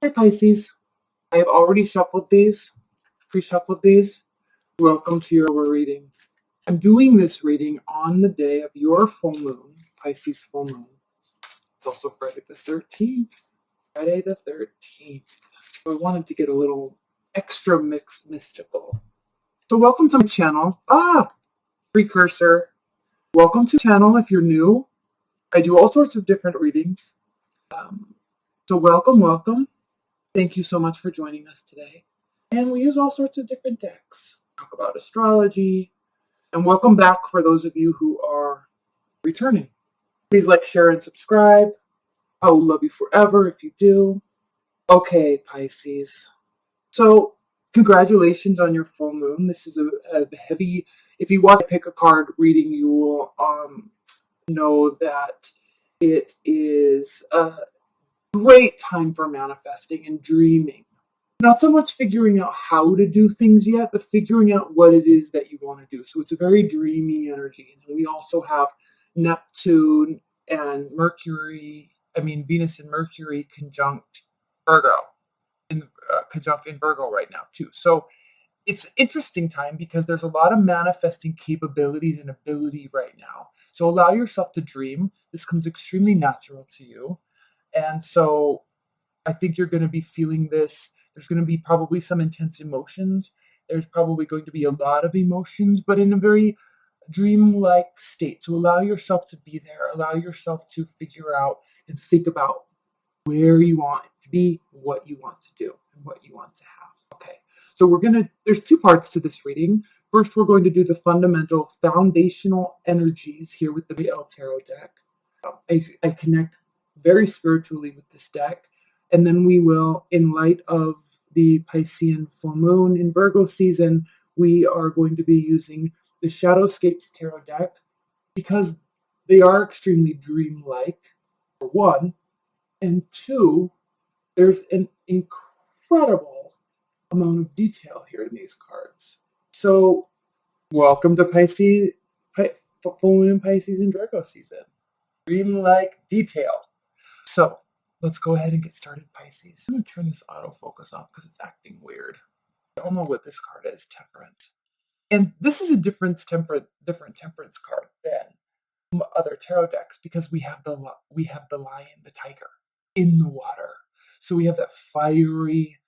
Hi Pisces, I have already shuffled these, pre-shuffled these. Welcome to your reading. I'm doing this reading on the day of your full moon, Pisces full moon. It's also Friday the 13th. Friday the 13th. So I wanted to get a little extra mystical. So welcome to my channel. Precursor. Welcome to the channel if you're new. I do all sorts of different readings. So welcome. Thank you so much for joining us today. And we use all sorts of different decks. Talk about astrology. And welcome back for those of you who are returning. Please like, share, and subscribe. I will love you forever if you do. Okay, Pisces. So, congratulations on your full moon. This is a heavy, if you want to pick a card reading, you will know that it is a great time for manifesting and dreaming. Not so much figuring out how to do things yet, but figuring out what it is that you want to do. So it's a very dreamy energy. And we also have Neptune and Venus and Mercury conjunct Virgo, conjunct in Virgo right now too. So it's an interesting time because there's a lot of manifesting capabilities and ability right now. So allow yourself to dream. This comes extremely natural to you. And so I think you're going to be feeling this. There's going to be probably some intense emotions. There's probably going to be a lot of emotions, but in a very dreamlike state. So allow yourself to be there. Allow yourself to figure out and think about where you want to be, what you want to do, and what you want to have. Okay. So there's two parts to this reading. First, we're going to do the fundamental foundational energies here with the BL Tarot deck. I connect very spiritually with this deck. And then we will, in light of the Piscean full moon in Virgo season, we are going to be using the Shadowscapes Tarot deck because they are extremely dreamlike, for one. And two, there's an incredible amount of detail here in these cards. So, welcome to Pisces, full moon in Pisces and Virgo season. Dreamlike detail. So, let's go ahead and get started, Pisces. I'm going to turn this autofocus off because it's acting weird. I don't know what this card is, Temperance. And this is a different temperance card than other tarot decks because we have the lion, the tiger in the water. So we have that fiery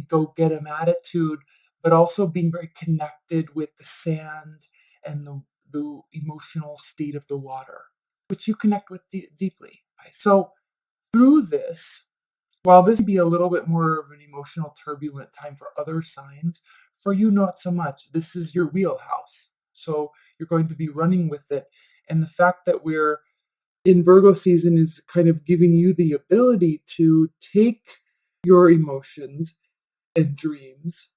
go get 'em attitude, but also being very connected with the sand and the emotional state of the water, which you connect with deeply. So through this, while this may be a little bit more of an emotional, turbulent time for other signs, for you, not so much. This is your wheelhouse. So you're going to be running with it. And the fact that we're in Virgo season is kind of giving you the ability to take your emotions and dreams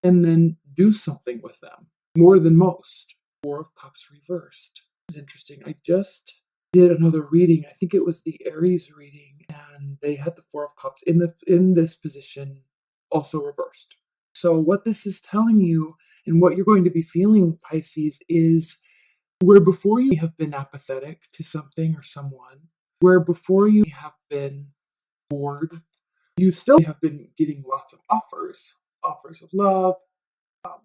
and then do something with them more than most. Four of Cups reversed. It's interesting. I just did another reading. I think it was the Aries reading, and they had the Four of Cups in this position also reversed. So what this is telling you and what you're going to be feeling, Pisces, is where before you have been apathetic to something or someone, where before you have been bored, you still have been getting lots of offers of love,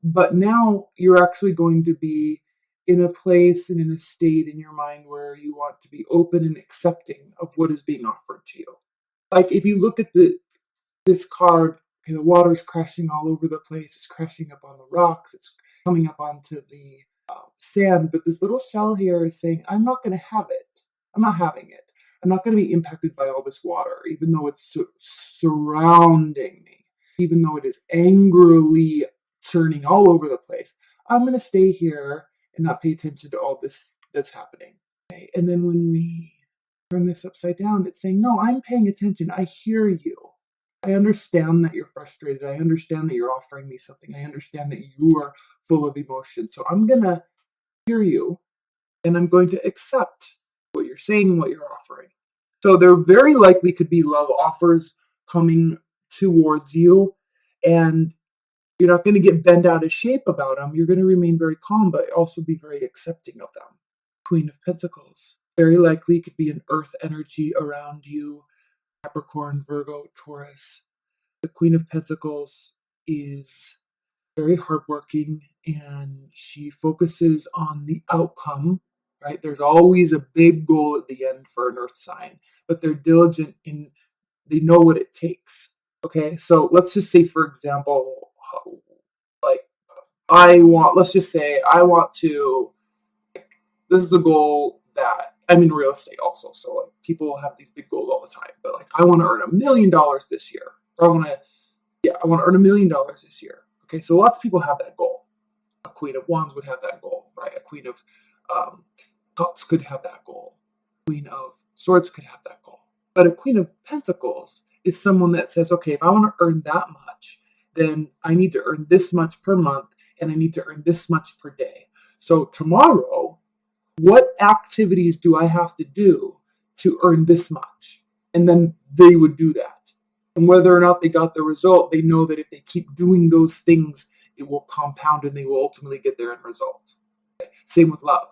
but now you're actually going to be in a place and in a state in your mind where you want to be open and accepting of what is being offered to you. Like if you look at this card, the water's crashing all over the place. It's crashing up on the rocks. It's coming up onto the sand. But this little shell here is saying, I'm not going to have it. I'm not having it. I'm not going to be impacted by all this water, even though it's surrounding me, even though it is angrily churning all over the place. I'm going to stay here and not pay attention to all this that's happening. Okay? And then when we turn this upside down, it's saying, no, I'm paying attention. I hear you. I understand that you're frustrated. I understand that you're offering me something. I understand that you are full of emotion. So I'm going to hear you and I'm going to accept what you're saying and what you're offering. So there very likely could be love offers coming towards you, and you're not going to get bent out of shape about them. You're going to remain very calm, but also be very accepting of them. Queen of Pentacles. Very likely could be an earth energy around you. Capricorn, Virgo, Taurus. The Queen of Pentacles is very hardworking and she focuses on the outcome, right? There's always a big goal at the end for an earth sign, but they're diligent in, they know what it takes. Okay, so let's just say, for example, like let's just say I want to, this is a goal that I'm in real estate also. So like people have these big goals all the time, but like I want to earn $1 million this year. Or I want to earn $1 million this year. Okay, so lots of people have that goal. A Queen of Wands would have that goal, right? A Queen of Cups could have that goal. Queen of Swords could have that goal. But a Queen of Pentacles is someone that says, okay, if I want to earn that much, then I need to earn this much per month and I need to earn this much per day. So tomorrow, what activities do I have to do to earn this much? And then they would do that. And whether or not they got the result, they know that if they keep doing those things, it will compound and they will ultimately get their end result. Okay. Same with love.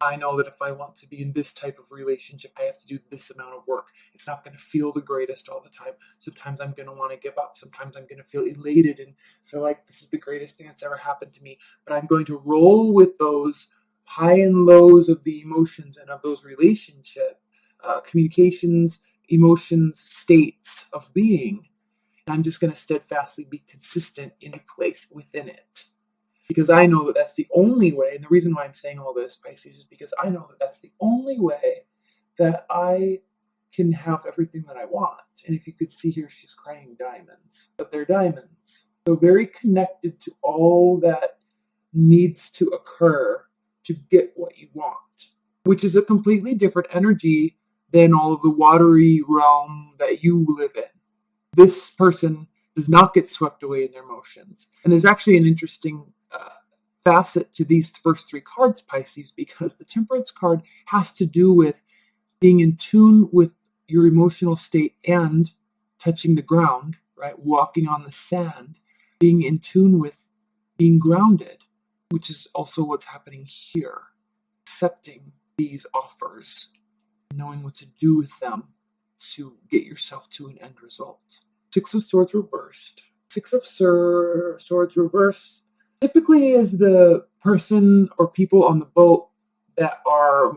I know that if I want to be in this type of relationship, I have to do this amount of work. It's not going to feel the greatest all the time. Sometimes I'm going to want to give up. Sometimes I'm going to feel elated and feel like this is the greatest thing that's ever happened to me. But I'm going to roll with those high and lows of the emotions and of those relationship communications, emotions, states of being. And I'm just going to steadfastly be consistent in a place within it. Because I know that that's the only way, and the reason why I'm saying all this, Pisces, is because I know that that's the only way that I can have everything that I want. And if you could see here, she's crying diamonds, but they're diamonds. So very connected to all that needs to occur to get what you want, which is a completely different energy than all of the watery realm that you live in. This person does not get swept away in their emotions. And there's actually an interesting facet to these first three cards, Pisces, because the Temperance card has to do with being in tune with your emotional state and touching the ground, right? Walking on the sand, being in tune with being grounded, which is also what's happening here. Accepting these offers, knowing what to do with them to get yourself to an end result. Six of Swords reversed. Six of Swords reversed typically is the person or people on the boat that are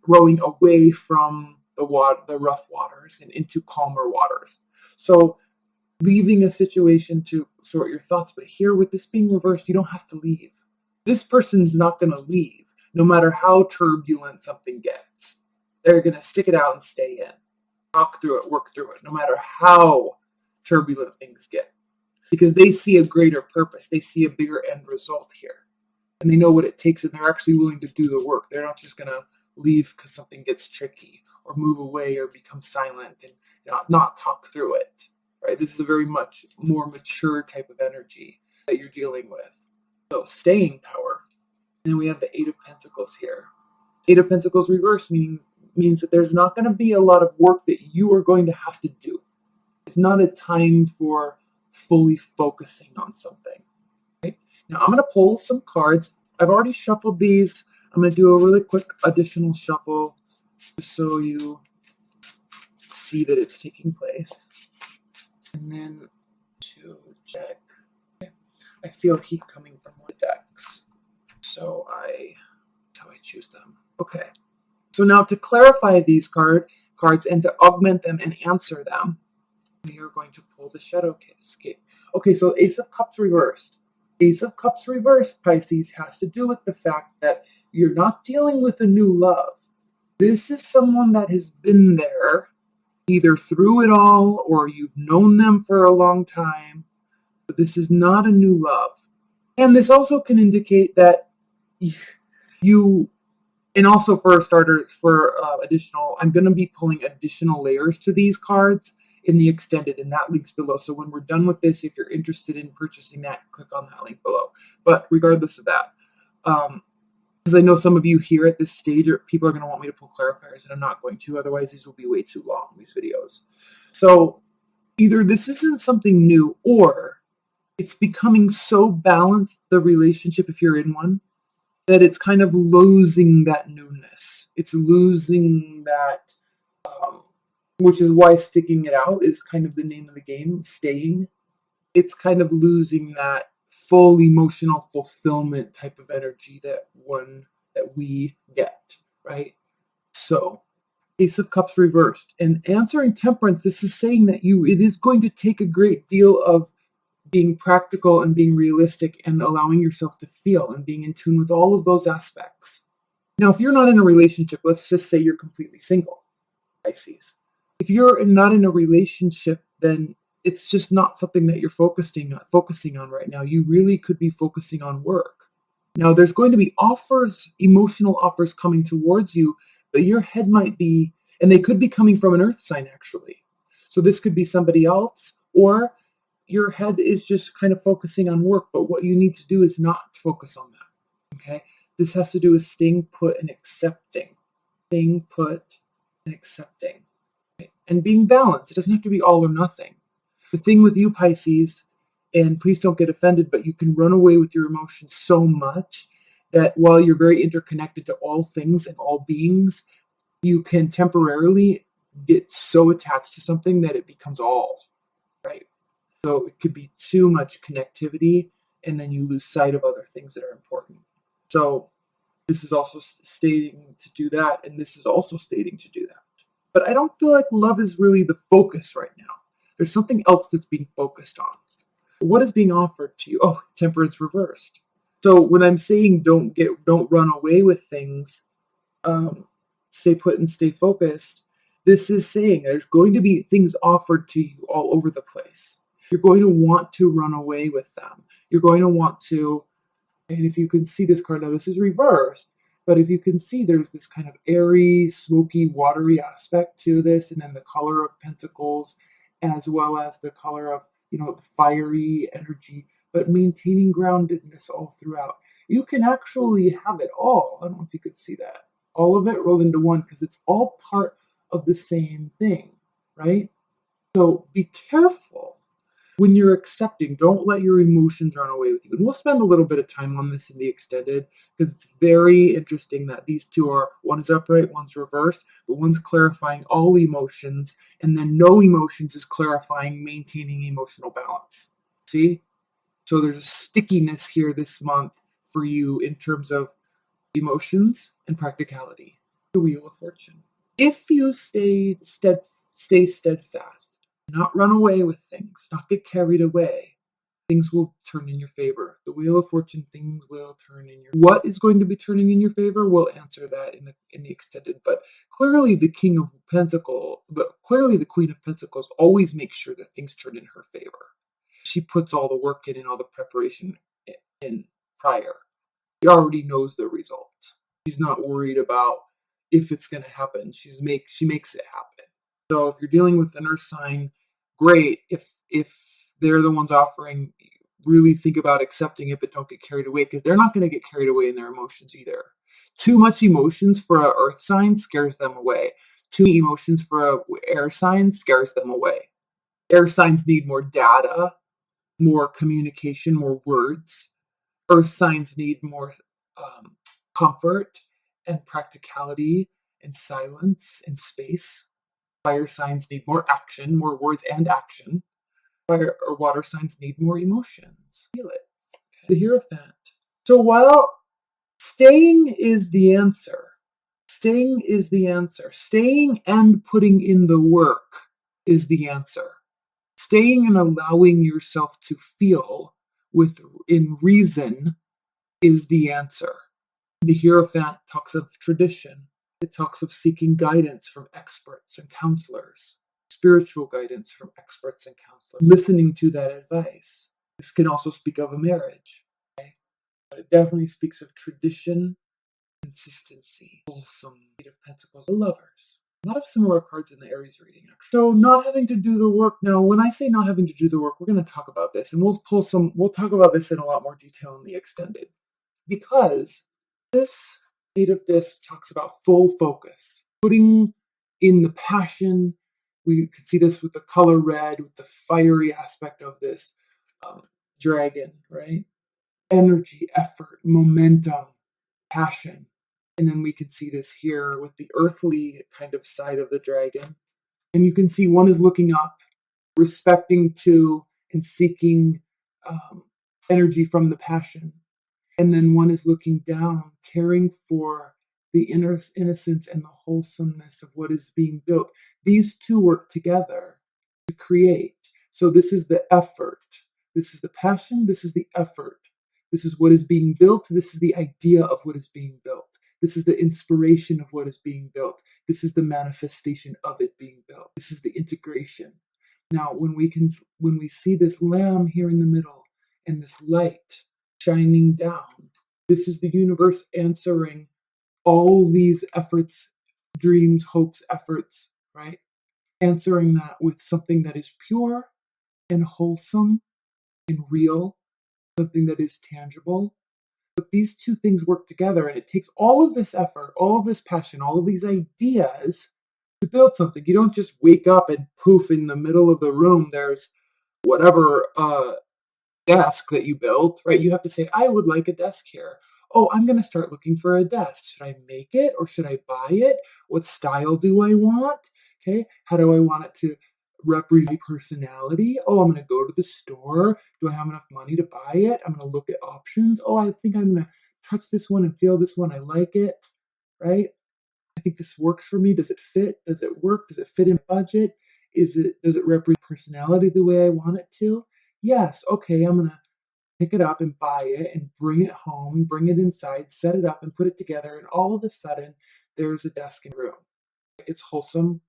rowing away from the rough waters and into calmer waters. So leaving a situation to sort your thoughts. But here, with this being reversed, you don't have to leave. This person's not going to leave, no matter how turbulent something gets. They're going to stick it out and stay in. Talk through it, work through it, no matter how turbulent things get. Because they see a greater purpose. They see a bigger end result here. And they know what it takes, and they're actually willing to do the work. They're not just going to leave because something gets tricky, or move away, or become silent and not talk through it. Right? This is a very much more mature type of energy that you're dealing with. So staying power. And then we have the Eight of Pentacles here. Eight of Pentacles reverse means that there's not going to be a lot of work that you are going to have to do. It's not a time for fully focusing on something. Right? Now I'm going to pull some cards. I've already shuffled these. I'm going to do a really quick additional shuffle just so you see that it's taking place. And then to check. I feel heat coming from the decks. So that's how I choose them. Okay. So now to clarify these cards and to augment them and answer them, we are going to pull the Shadow Escape. Okay, so Ace of Cups reversed. Ace of Cups reversed, Pisces, has to do with the fact that you're not dealing with a new love. This is someone that has been there, either through it all or you've known them for a long time, but this is not a new love. And this also can indicate that you, and also for starters, for additional, I'm going to be pulling additional layers to these cards in the extended, and that link's below. So when we're done with this, if you're interested in purchasing that, click on that link below. But regardless of that, because I know some of you here at this stage, people are going to want me to pull clarifiers, and I'm not going to. Otherwise, these will be way too long, these videos. So either this isn't something new, or it's becoming so balanced, the relationship, if you're in one, that it's kind of losing that newness. It's losing that which is why sticking it out is kind of the name of the game, staying. It's kind of losing that full emotional fulfillment type of energy that we get, right? So, Ace of Cups reversed. And answering Temperance, this is saying that it is going to take a great deal of being practical and being realistic and allowing yourself to feel and being in tune with all of those aspects. Now, if you're not in a relationship, let's just say you're completely single, Pisces. If you're not in a relationship, then it's just not something that you're focusing on right now. You really could be focusing on work. Now, there's going to be offers, emotional offers coming towards you, but your head might be, and they could be coming from an earth sign actually. So this could be somebody else, or your head is just kind of focusing on work, but what you need to do is not focus on that. Okay? This has to do with staying put and accepting. Staying put and accepting. Right? And being balanced. It doesn't have to be all or nothing. The thing with you, Pisces, and please don't get offended, but you can run away with your emotions so much that while you're very interconnected to all things and all beings, you can temporarily get so attached to something that it becomes all, right? So it could be too much connectivity, and then you lose sight of other things that are important. So this is also stating to do that, and this is also stating to do that. But I don't feel like love is really the focus right now. There's something else that's being focused on. What is being offered to you? Oh, Temperance reversed. So when I'm saying don't run away with things, stay put and stay focused, this is saying there's going to be things offered to you all over the place. You're going to want to run away with them. You're going to want to, and if you can see this card now, this is reversed, but if you can see there's this kind of airy, smoky, watery aspect to this, and then the color of pentacles, as well as the color of, the fiery energy, but maintaining groundedness all throughout. You can actually have it all. I don't know if you could see that. All of it rolled into one because it's all part of the same thing, right? So be careful when you're accepting. Don't let your emotions run away with you. And we'll spend a little bit of time on this in the extended because it's very interesting that these two are, one is upright, one's reversed, but one's clarifying all emotions, and then no emotions is clarifying maintaining emotional balance. See? So there's a stickiness here this month for you in terms of emotions and practicality. The Wheel of Fortune. If you stay steadfast, not run away with things, not get carried away, things will turn in your favor. The Wheel of Fortune, things will turn in your. What is going to be turning in your favor? We'll answer that in the extended. But clearly, the King of Pentacles, but clearly the Queen of Pentacles always makes sure that things turn in her favor. She puts all the work in and all the preparation in prior. She already knows the result. She's not worried about if it's going to happen. She makes it happen. So if you're dealing with an earth sign, great. If they're the ones offering, really think about accepting it, but don't get carried away because they're not going to get carried away in their emotions either. Too much emotions for an earth sign scares them away. Too many emotions for an air sign scares them away. Air signs need more data, more communication, more words. Earth signs need more comfort and practicality and silence and space. Fire signs need more action, more words and action. Fire or water signs need more emotions. Feel it. Okay. The Hierophant. So while staying is the answer, staying and putting in the work is the answer. Staying and allowing yourself to feel in reason is the answer. The Hierophant talks of tradition. It talks of seeking guidance from experts and counselors, spiritual guidance from experts and counselors, listening to that advice. This can also speak of a marriage, okay? But it definitely speaks of tradition, consistency, wholesome, Eight of Pentacles, the Lovers. A lot of similar cards in the Aries reading, actually. So not having to do the work. Now, when I say not having to do the work, we're going to talk about this, and we'll talk about this in a lot more detail in the extended. Because this Eight of Discs talks about full focus, putting in the passion. We could see this with the color red, with the fiery aspect of this dragon, right? Energy, effort, momentum, passion. And then we can see this here with the earthly kind of side of the dragon. And you can see one is looking up, respecting to and seeking energy from the passion. And then one is looking down, caring for the inner innocence and the wholesomeness of what is being built. These two work together to create. So this is the effort. This is the passion. This is the effort. This is what is being built. This is the idea of what is being built. This is the inspiration of what is being built. This is the manifestation of it being built. This is the integration. Now, when we see this lamb here in the middle and this light shining down, this is the universe answering all these efforts, dreams, hopes, efforts, right? Answering that with something that is pure and wholesome and real, something that is tangible. But these two things work together, and it takes all of this effort, all of this passion, all of these ideas to build something. You don't just wake up and poof, in the middle of the room, there's whatever desk that you built, right? You have to say, I would like a desk here. Oh, I'm going to start looking for a desk. Should I make it or should I buy it? What style do I want? Okay. How do I want it to represent personality? Oh, I'm going to go to the store. Do I have enough money to buy it? I'm going to look at options. Oh, I think I'm going to touch this one and feel this one. I like it, right? I think this works for me. Does it fit? Does it work? Does it fit in budget? Does it represent personality the way I want it to? Yes. Okay, I'm going to pick it up and buy it and bring it home, bring it inside, set it up and put it together. And all of a sudden, there's a desk in the room. It's wholesome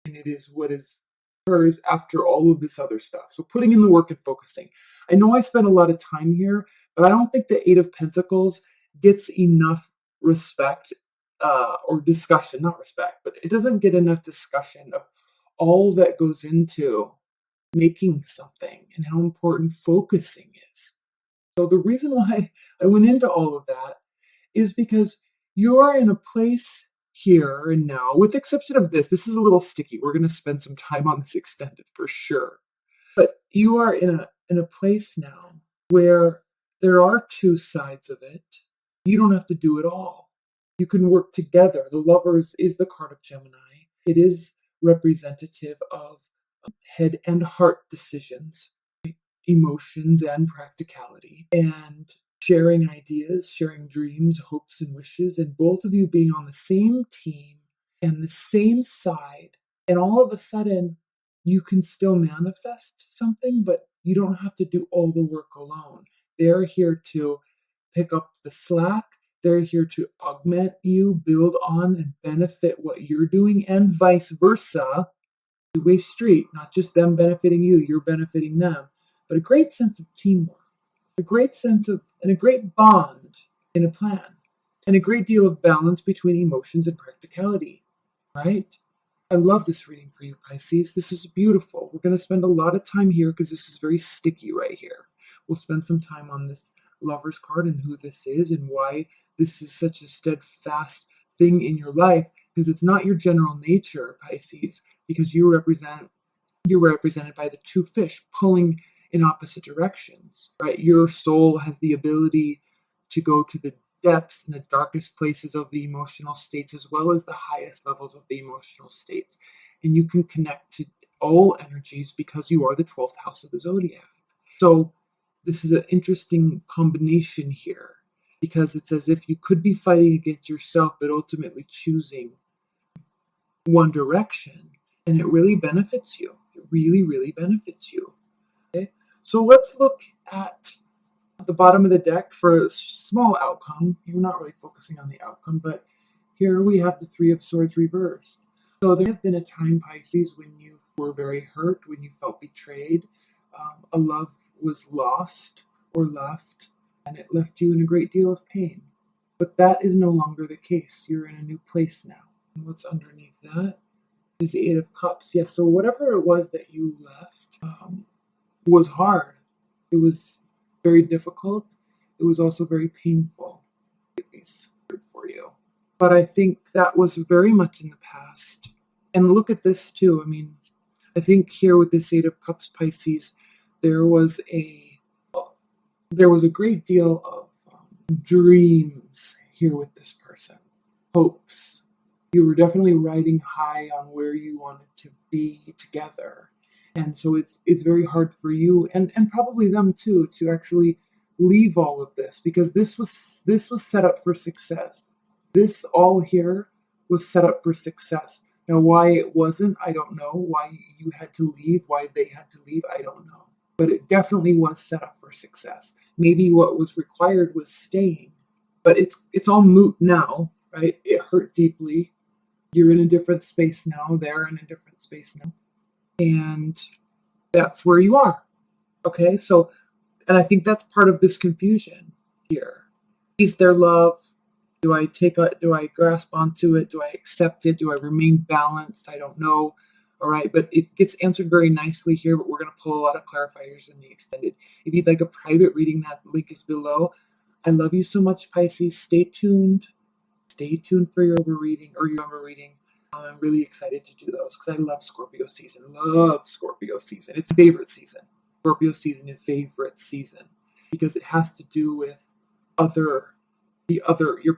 and it is what is hers after all of this other stuff. So putting in the work and focusing. I know I spent a lot of time here, but I don't think the Eight of Pentacles gets enough respect or discussion, not respect, but it doesn't get enough discussion of all that goes into making something and how important focusing is. So the reason why I went into all of that is because you're in a place here and now, with the exception of this is a little sticky. We're going to spend some time on this extended for sure. But you are in a place now where there are two sides of it. You don't have to do it all. You can work together. The Lovers is the card of Gemini. It is representative of head and heart decisions, emotions and practicality, and sharing ideas, sharing dreams, hopes, and wishes, and both of you being on the same team and the same side. And all of a sudden, you can still manifest something, but you don't have to do all the work alone. They're here to pick up the slack. They're here to augment you, build on, and benefit what you're doing, and vice versa. Two-way street, not just them benefiting you, you're benefiting them, but a great sense of teamwork, a great sense of, and a great bond in a plan, and a great deal of balance between emotions and practicality, right? I love this reading for you, Pisces. This is beautiful. We're going to spend a lot of time here because this is very sticky right here. We'll spend some time on this Lover's card and who this is and why this is such a steadfast thing in your life, because it's not your general nature, Pisces, because you're represented by the two fish pulling in opposite directions, right? Your soul has the ability to go to the depths and the darkest places of the emotional states, as well as the highest levels of the emotional states. And you can connect to all energies because you are the 12th house of the zodiac. So this is an interesting combination here, because it's as if you could be fighting against yourself, but ultimately choosing one direction. And it really benefits you. It really, really benefits you. Okay? So let's look at the bottom of the deck for a small outcome. You're not really focusing on the outcome, but here we have the Three of Swords reversed. So there have been a time, Pisces, when you were very hurt, when you felt betrayed. A love was lost or left, and it left you in a great deal of pain. But that is no longer the case. You're in a new place now. And what's underneath that is the Eight of Cups. Yes, so whatever it was that you left was hard. It was very difficult. It was also very painful, at least for you. But I think that was very much in the past. And look at this too. I mean, I think here with this Eight of Cups, Pisces, there was a great deal of dreams here with this person, hopes, You were definitely riding high on where you wanted to be together. And so it's very hard for you and probably them too to actually leave all of this, because this was set up for success. This all here was set up for success. Now why it wasn't, I don't know. Why you had to leave, why they had to leave, I don't know. But it definitely was set up for success. Maybe what was required was staying. But it's all moot now, right? It hurt deeply. You're in a different space now. They're in a different space now. And that's where you are. Okay. So, and I think that's part of this confusion here. Is there love? Do I grasp onto it? Do I accept it? Do I remain balanced? I don't know. All right. But it gets answered very nicely here, but we're going to pull a lot of clarifiers in the extended. If you'd like a private reading, that link is below. I love you so much, Pisces. Stay tuned. Stay tuned for your overreading or your number reading. I'm really excited to do those because I love Scorpio season. Love Scorpio season. It's favorite season. Scorpio season is favorite season because it has to do with your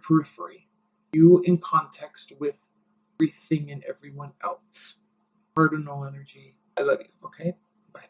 periphery, you in context with everything and everyone else. Cardinal energy. I love you. Okay. Bye bye.